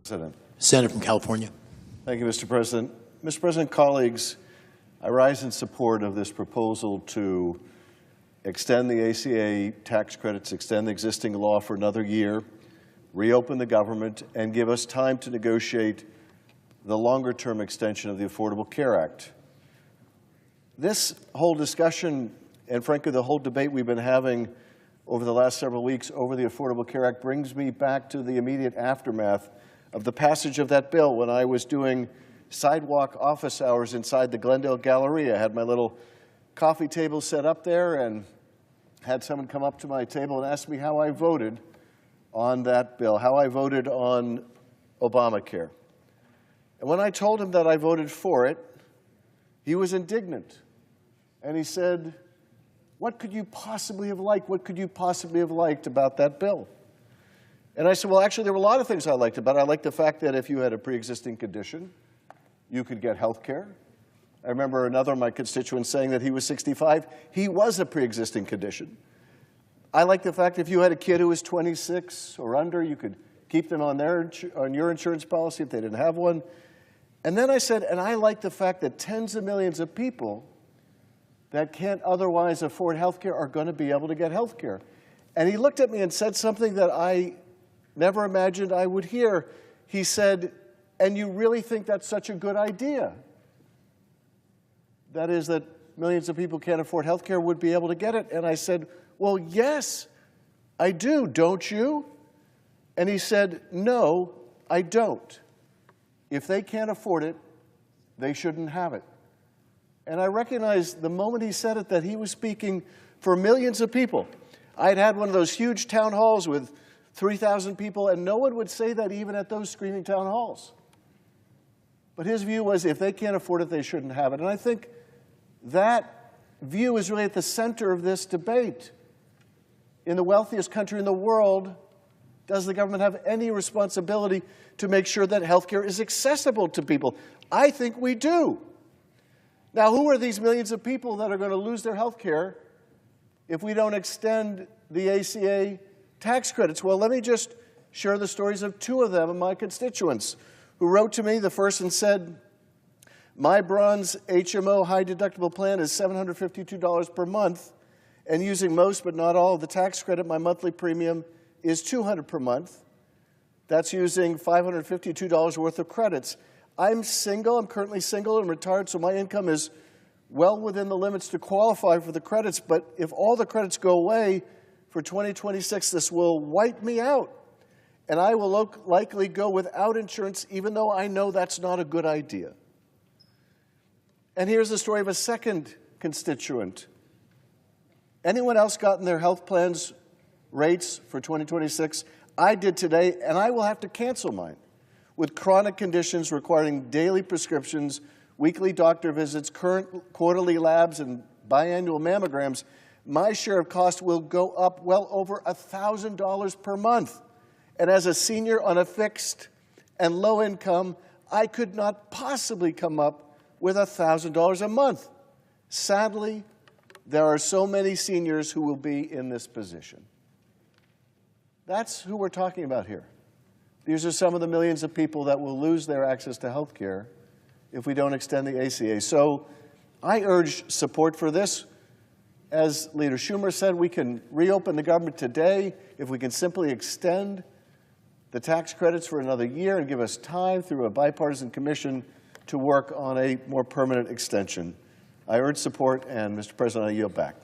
President. Senator from California. Thank you, Mr. President. Mr. President, colleagues, I rise in support of this proposal to extend the ACA tax credits, extend the existing law for another year, reopen the government, and give us time to negotiate the longer-term extension of the Affordable Care Act. This whole discussion, and frankly the whole debate we've been having over the last several weeks over the Affordable Care Act, brings me back to the immediate aftermath of the passage of that bill when I was doing sidewalk office hours inside the Glendale Galleria. I had my little coffee table set up there and had someone come up to my table and ask me how I voted on that bill, how I voted on Obamacare. And when I told him that I voted for it, he was indignant. And he said, "What could you possibly have liked? What could you possibly have liked about that bill?" And I said, well, actually, there were a lot of things I liked about it. I liked the fact that if you had a pre-existing condition, you could get health care. I remember another of my constituents saying that he was 65. He was a pre-existing condition. I liked the fact that if you had a kid who was 26 or under, you could keep them on your insurance policy if they didn't have one. And then I said, and I like the fact that tens of millions of people that can't otherwise afford health care are going to be able to get health care. And he looked at me and said something that I never imagined I would hear. He said, and you really think that's such a good idea? That is, that millions of people can't afford health care would be able to get it? And I said, well, yes, I do, don't you? And he said, no, I don't. If they can't afford it, they shouldn't have it. And I recognized the moment he said it that he was speaking for millions of people. I'd had one of those huge town halls with 3,000 people, and no one would say that even at those screaming town halls. But his view was if they can't afford it, they shouldn't have it. And I think that view is really at the center of this debate. In the wealthiest country in the world, does the government have any responsibility to make sure that health care is accessible to people? I think we do. Now, who are these millions of people that are going to lose their health care if we don't extend the ACA tax credits? Well, let me just share the stories of two of them, of my constituents, who wrote to me. The first one said, my bronze HMO high deductible plan is $752 per month, and using most but not all of the tax credit, my monthly premium is $200 per month. That's using $552 worth of credits. I'm single, I'm currently single and retired, so my income is well within the limits to qualify for the credits, but if all the credits go away for 2026, this will wipe me out. And I will likely go without insurance, even though I know that's not a good idea. And here's the story of a second constituent. Anyone else gotten their health plans rates for 2026? I did today, and I will have to cancel mine. With chronic conditions requiring daily prescriptions, weekly doctor visits, quarterly labs, and biannual mammograms, my share of cost will go up well over $1,000 per month. And as a senior on a fixed and low income, I could not possibly come up with $1,000 a month. Sadly, there are so many seniors who will be in this position. That's who we're talking about here. These are some of the millions of people that will lose their access to health care if we don't extend the ACA. So I urge support for this. As Leader Schumer said, we can reopen the government today if we can simply extend the tax credits for another year and give us time through a bipartisan commission to work on a more permanent extension. I urge support, and Mr. President, I yield back.